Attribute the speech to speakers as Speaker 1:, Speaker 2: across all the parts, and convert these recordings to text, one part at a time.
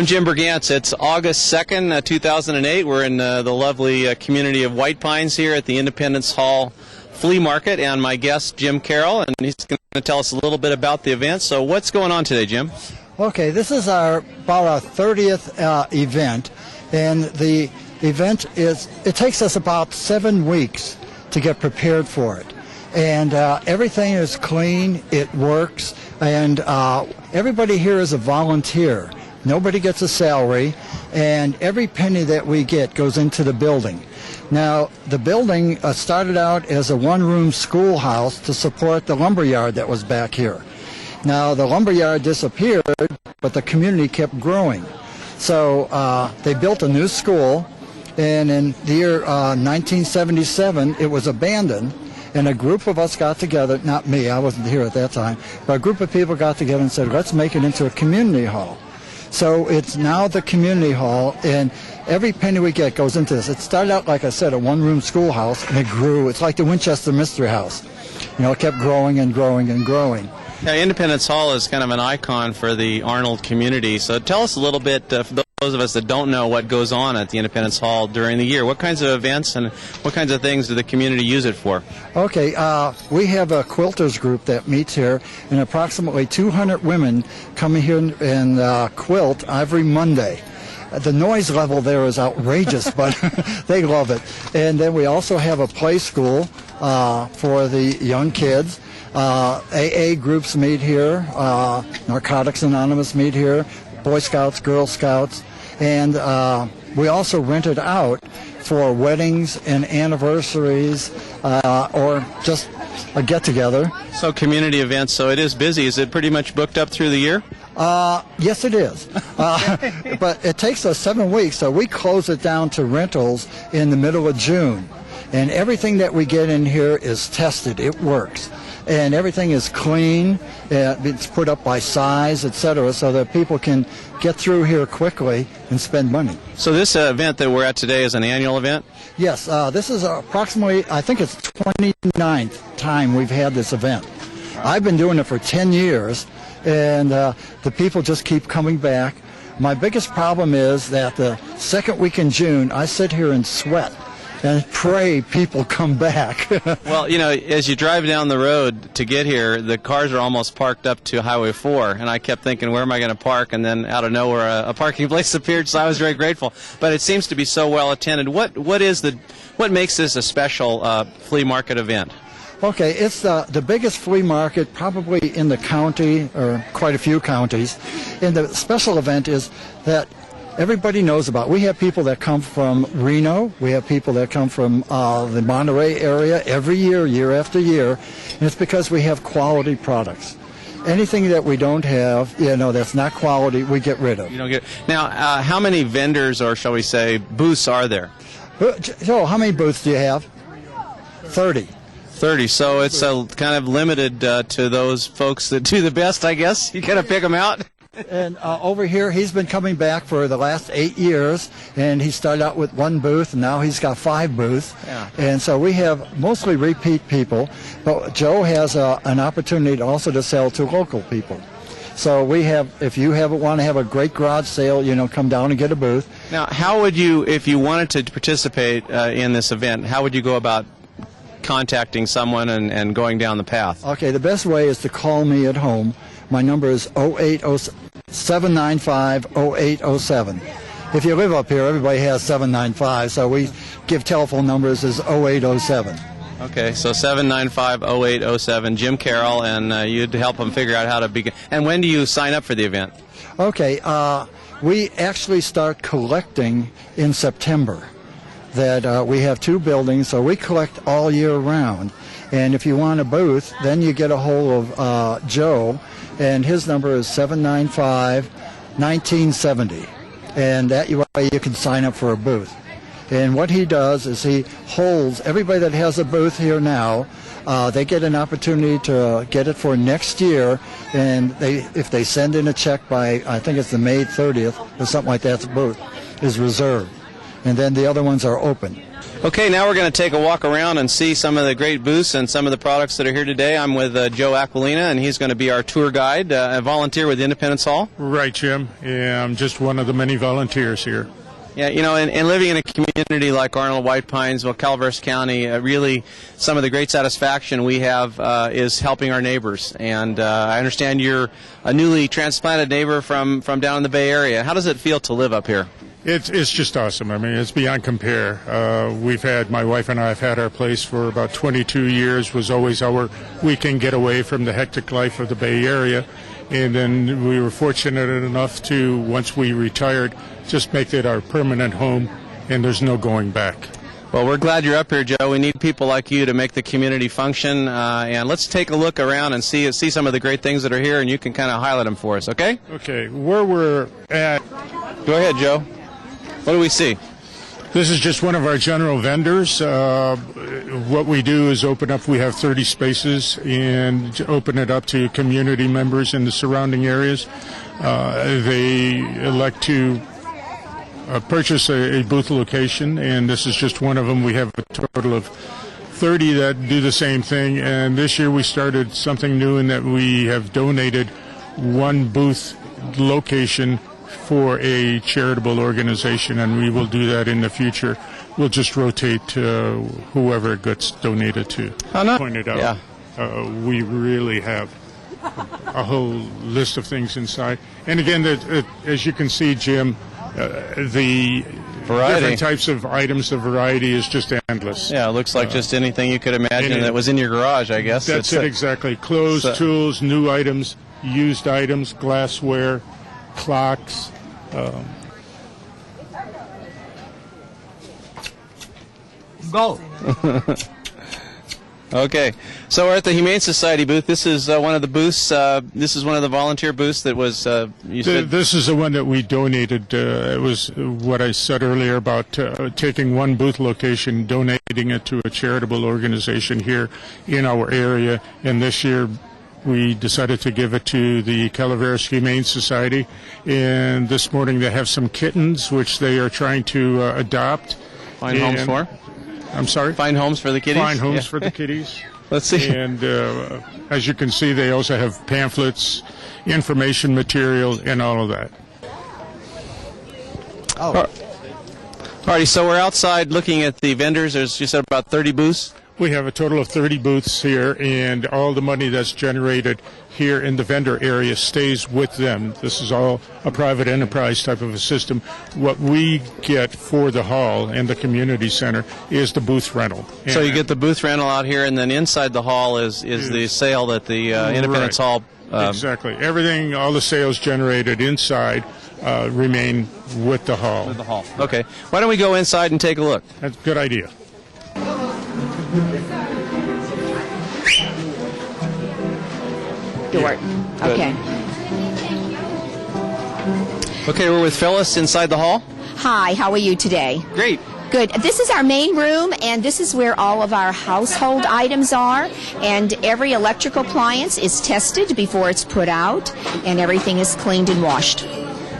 Speaker 1: I'm Jim Bergantz. It's August 2nd, 2008. We're in the lovely community of White Pines here at the Independence Hall Flea Market, and my guest, Jim Carroll, and he's going to tell us a little bit about the event. So what's going on today, Jim?
Speaker 2: Okay, this is about our 30th event, and the event it takes us about 7 weeks to get prepared for it. And everything is clean, it works, and everybody here is a volunteer. Nobody gets a salary, and every penny that we get goes into the building. Now, the building started out as a one-room schoolhouse to support the lumberyard that was back here. Now, the lumberyard disappeared, but the community kept growing. So they built a new school, and in the year 1977, it was abandoned, and a group of us got together, not me, I wasn't here at that time, but a group of people got together and said, let's make it into a community hall. So it's now the community hall, and every penny we get goes into this. It started out, like I said, a one-room schoolhouse, and it grew. It's like the Winchester Mystery House. You know, it kept growing and growing and growing.
Speaker 1: Now, Independence Hall is kind of an icon for the Arnold community. So tell us a little bit, for those of us that don't know what goes on at the Independence Hall during the year. What kinds of events and what kinds of things do the community use it for?
Speaker 2: Okay, we have a quilters group that meets here, and approximately 200 women come here and quilt every Monday. The noise level there is outrageous, but they love it. And then we also have a play school for the young kids. AA groups meet here, Narcotics Anonymous meet here, Boy Scouts, Girl Scouts, and we also rent it out for weddings and anniversaries or just a get-together.
Speaker 1: So community events, so it is busy. Is it pretty much booked up through the year?
Speaker 2: Yes, it is. But it takes us 7 weeks, so we close it down to rentals in the middle of June. And everything that we get in here is tested. It works. And everything is clean. It's put up by size, etc., so that people can get through here quickly and spend money.
Speaker 1: So this event that we're at today is an annual event?
Speaker 2: Yes. This is approximately, I think it's 29th time we've had this event. I've been doing it for 10 years, and the people just keep coming back. My biggest problem is that the second week in June, I sit here and sweat and pray people come back.
Speaker 1: Well, you know, as you drive down the road to get here, the cars are almost parked up to Highway 4, and I kept thinking, where am I going to park? And then out of nowhere, a parking place appeared, so I was very grateful. But it seems to be so well attended. What makes this a special flea market event?
Speaker 2: Okay, it's the biggest flea market probably in the county, or quite a few counties. And the special event is that everybody knows about. We have people that come from Reno. We have people that come from the Monterey area every year, year after year. And it's because we have quality products. Anything that we don't have, you know, that's not quality, we get rid of.
Speaker 1: You don't get. Now, how many vendors, or shall we say, booths are there?
Speaker 2: So, how many booths do you have? 30.
Speaker 1: 30. So it's kind of limited to those folks that do the best, I guess. You got to pick them out.
Speaker 2: And over here, he's been coming back for the last 8 years, and he started out with 1 booth, and now he's got 5 booths.
Speaker 1: Yeah.
Speaker 2: And so we have mostly repeat people, but Joe has an opportunity also to sell to local people. So we have, if you want to have a great garage sale, you know, come down and get a booth.
Speaker 1: Now, how would you, if you wanted to participate in this event, how would you go about contacting someone and going down the path?
Speaker 2: Okay, the best way is to call me at home. My number is 795-0807. If you live up here, everybody has 795, so we give telephone numbers as 0807.
Speaker 1: Okay, so 795-0807, Jim Carroll, and you'd help them figure out how to begin. And when do you sign up for the event?
Speaker 2: Okay, we actually start collecting in September. That we have 2 buildings, so we collect all year round. And if you want a booth, then you get a hold of Joe, and his number is 795-1970. And that way you can sign up for a booth. And what he does is he holds everybody that has a booth here now. They get an opportunity to get it for next year, and if they send in a check by, I think it's the May 30th or something like that, the booth is reserved. And then the other ones are open.
Speaker 1: Okay, now we're going to take a walk around and see some of the great booths and some of the products that are here today. I'm with Joe Aquilina, and he's going to be our tour guide, a volunteer with Independence Hall.
Speaker 3: Right, Jim. Yeah, I'm just one of the many volunteers here.
Speaker 1: Yeah, you know, and living in a community like Arnold, White Pines, Calaveras County, really some of the great satisfaction we have is helping our neighbors. And I understand you're a newly transplanted neighbor from down in the Bay Area. How does it feel to live up here?
Speaker 3: It's just awesome. I mean, it's beyond compare. My wife and I have had our place for about 22 years, was always our weekend getaway from the hectic life of the Bay Area. And then we were fortunate enough to, once we retired, just make it our permanent home, and there's no going back.
Speaker 1: Well, we're glad you're up here, Joe. We need people like you to make the community function. And let's take a look around and see some of the great things that are here, and you can kind of highlight them for us, okay?
Speaker 3: Okay, where we're at.
Speaker 1: Go ahead, Joe. What do we see?
Speaker 3: This is just one of our general vendors. What we do is we have 30 spaces and open it up to community members in the surrounding areas. They elect to purchase a booth location, and this is just one of them. We have a total of 30 that do the same thing, and this year we started something new in that we have donated one booth location for a charitable organization, and we will do that in the future. We'll just rotate whoever it gets donated to.
Speaker 1: Oh, no.
Speaker 3: Pointed out, we really have a whole list of things inside. And again, as you can see, Jim, the
Speaker 1: variety.
Speaker 3: Different types of items, the variety is just endless.
Speaker 1: Yeah, it looks like just anything you could imagine that was in your garage, I guess.
Speaker 3: That's it, exactly. Clothes, tools, new items, used items, glassware, clocks.
Speaker 2: Go.
Speaker 1: Okay, so we're at the Humane Society booth. This is one of the booths. This is one of the volunteer booths that was. You said
Speaker 3: this is the one that we donated. It was what I said earlier about taking one booth location, donating it to a charitable organization here in our area. And this year, we decided to give it to the Calaveras Humane Society. And this morning, they have some kittens which they are trying to adopt.
Speaker 1: Find homes for.
Speaker 3: I'm sorry?
Speaker 1: Find homes for the kitties?
Speaker 3: Find homes for the kitties.
Speaker 1: Let's see.
Speaker 3: And as you can see, they also have pamphlets, information material, and all of that.
Speaker 2: Oh.
Speaker 1: All righty, so we're outside looking at the vendors. There's, you said, about 30 booths?
Speaker 3: We have a total of 30 booths here, and all the money that's generated here in the vendor area stays with them. This is all a private enterprise type of a system. What we get for the hall and the community center is the booth rental.
Speaker 1: So you get the booth rental out here, and then inside the hall is the sale that the Independence Hall...
Speaker 3: exactly. Everything, all the sales generated inside remain with the hall.
Speaker 1: With the hall. Okay. Why don't we go inside and take a look?
Speaker 3: That's a good idea.
Speaker 4: Door. Okay.
Speaker 1: Okay, we're with Phyllis inside the hall.
Speaker 4: Hi, how are you today?
Speaker 1: Great.
Speaker 4: Good. This is our main room, and this is where all of our household items are, and every electrical appliance is tested before it's put out, and everything is cleaned and washed.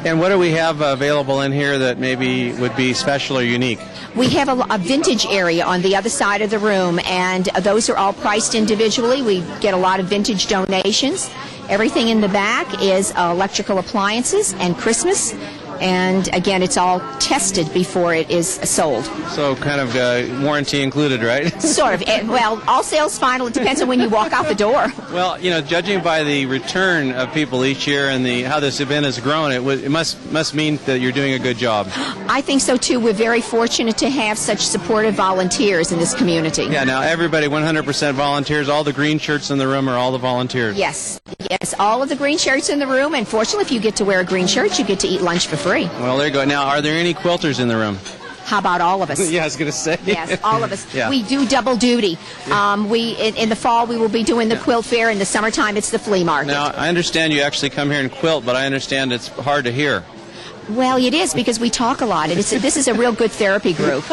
Speaker 1: And what do we have available in here that maybe would be special or unique?
Speaker 4: We have a vintage area on the other side of the room, and those are all priced individually. We get a lot of vintage donations. Everything in the back is electrical appliances and Christmas. And again, it's all tested before it is sold.
Speaker 1: So kind of warranty included, right?
Speaker 4: Sort of. Well, all sales final. It depends on when you walk out the door.
Speaker 1: Well, you know, judging by the return of people each year and how this event has grown, it must mean that you're doing a good job.
Speaker 4: I think so, too. We're very fortunate to have such supportive volunteers in this community.
Speaker 1: Yeah, now everybody, 100% volunteers. All the green shirts in the room are all the volunteers.
Speaker 4: Yes. Yes, all of the green shirts in the room. And fortunately, if you get to wear a green shirt, you get to eat lunch for free.
Speaker 1: Well, there you go. Now, are there any quilters in the room?
Speaker 4: How about all of us?
Speaker 1: Yeah, I was going to say.
Speaker 4: Yes, all of us.
Speaker 1: Yeah.
Speaker 4: We do double duty. In the fall, we will be doing the quilt fair. In the summertime, it's the flea market.
Speaker 1: Now, I understand you actually come here and quilt, but I understand it's hard to hear.
Speaker 4: Well, it is because we talk a lot. This is a real good therapy group.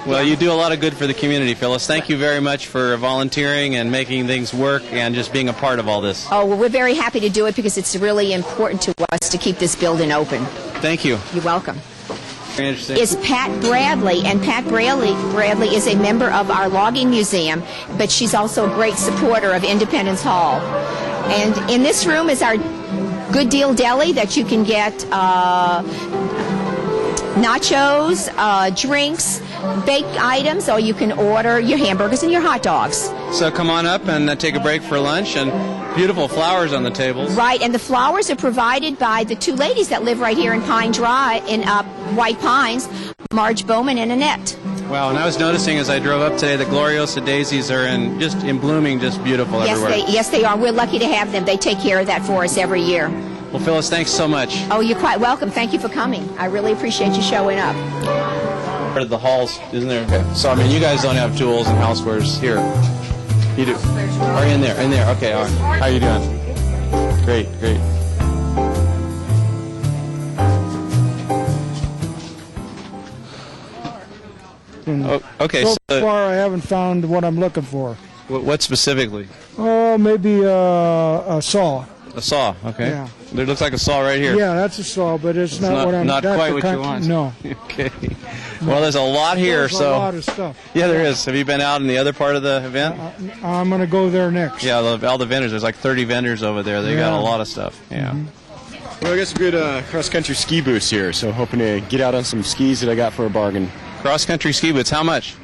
Speaker 1: Well, you do a lot of good for the community, Phyllis. Thank you very much for volunteering and making things work and just being a part of all this.
Speaker 4: Oh, well, we're very happy to do it because it's really important to us to keep this building open.
Speaker 1: Thank you.
Speaker 4: You're welcome.
Speaker 1: Very interesting.
Speaker 4: is Pat Bradley, and Pat Bradley is a member of our logging museum, but she's also a great supporter of Independence Hall. And in this room is our Good Deal Deli that you can get nachos, drinks, baked items, or you can order your hamburgers and your hot dogs.
Speaker 1: So come on up and take a break for lunch, and beautiful flowers on the tables.
Speaker 4: Right, and the flowers are provided by the two ladies that live right here in Pine Drive, in White Pines, Marge Bowman and Annette.
Speaker 1: Wow, and I was noticing as I drove up today, the Gloriosa daisies are in blooming, just beautiful everywhere.
Speaker 4: Yes, they are. We're lucky to have them. They take care of that for us every year.
Speaker 1: Well, Phyllis, thanks so much.
Speaker 4: Oh, you're quite welcome. Thank you for coming. I really appreciate you showing up.
Speaker 1: Part of the halls, isn't there? Okay. So, I mean, you guys don't have tools and housewares here. You do? Are you in there? In there. Okay, all right. How you doing? Great, great. Oh, okay,
Speaker 5: so far I haven't found what I'm looking for.
Speaker 1: What specifically?
Speaker 5: Oh, maybe a saw.
Speaker 1: A saw, okay.
Speaker 5: Yeah.
Speaker 1: There looks like a saw right here.
Speaker 5: Yeah, that's a saw, but it's not what I'm...
Speaker 1: Not quite what you want.
Speaker 5: No.
Speaker 1: Okay. Well, there's a lot here,
Speaker 5: there's
Speaker 1: so...
Speaker 5: a lot of stuff.
Speaker 1: Yeah, there is. Have you been out in the other part of the event?
Speaker 5: I'm going to go there next.
Speaker 1: Yeah, all the vendors. There's like 30 vendors over there. They got a lot of stuff. Yeah.
Speaker 5: Mm-hmm.
Speaker 6: Well, I got some good cross-country ski boots here, so hoping to get out on some skis that I got for a bargain.
Speaker 1: Cross-country ski boots, how much?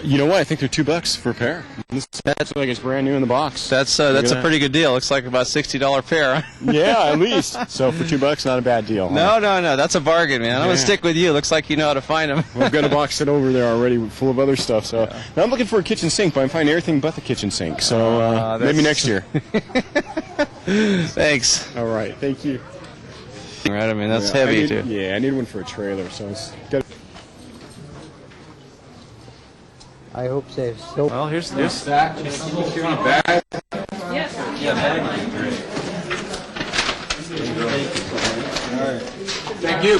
Speaker 6: You know what? I think they're $2 for a pair. That's like it's brand new in the box.
Speaker 1: That's a pretty good deal. Looks like about $60 pair.
Speaker 6: Yeah, at least. So for $2, not a bad deal.
Speaker 1: Huh? No. That's a bargain, man. I'm going to stick with you. Looks like you know how to find them.
Speaker 6: Well, I've got a box set over there already full of other stuff. So now I'm looking for a kitchen sink, but I'm finding everything but the kitchen sink. So maybe next year.
Speaker 1: Thanks.
Speaker 6: All right. Thank you.
Speaker 1: Right. I mean, that's heavy, too.
Speaker 6: Yeah, I need one for a trailer. So it's got.
Speaker 7: I hope so.
Speaker 1: Well, here's that. You want a bag? Yes. Yeah, bag would be great. Thank you.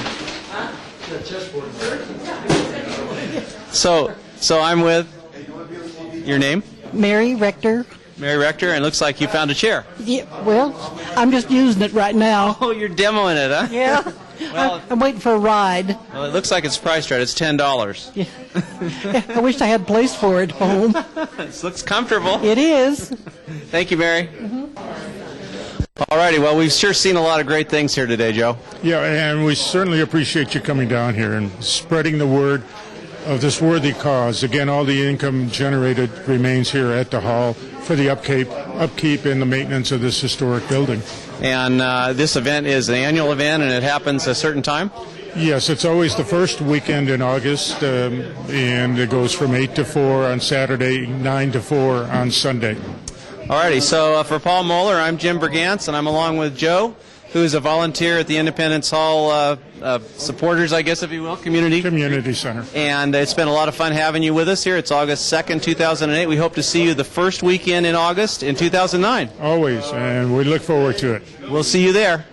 Speaker 1: So I'm with your name?
Speaker 8: Mary Rector.
Speaker 1: Mary Rector, and it looks like you found a chair.
Speaker 8: Yeah, well, I'm just using it right now.
Speaker 1: Oh, you're demoing it, huh?
Speaker 8: Yeah.
Speaker 1: Well,
Speaker 8: I'm waiting for a ride.
Speaker 1: Well, it looks like it's priced right. It's $10.
Speaker 8: Yeah. I wish I had a place for it home.
Speaker 1: This looks comfortable.
Speaker 8: It is.
Speaker 1: Thank you, Mary. All righty. Well, we've sure seen a lot of great things here today, Joe.
Speaker 3: Yeah, and we certainly appreciate you coming down here and spreading the word of this worthy cause. Again, all the income generated remains here at the hall for the upkeep and the maintenance of this historic building.
Speaker 1: And this event is an annual event, and it happens a certain time?
Speaker 3: Yes, it's always the first weekend in August, and it goes from 8 to 4 on Saturday, 9 to 4 on Sunday.
Speaker 1: All righty. So for Paul Moeller, I'm Jim Bergantz, and I'm along with Joe, who is a volunteer at the Independence Hall supporters, I guess, if you will, Community
Speaker 3: Center.
Speaker 1: And it's been a lot of fun having you with us here. It's August 2nd, 2008. We hope to see you the first weekend in August in 2009.
Speaker 3: Always, and we look forward to it.
Speaker 1: We'll see you there.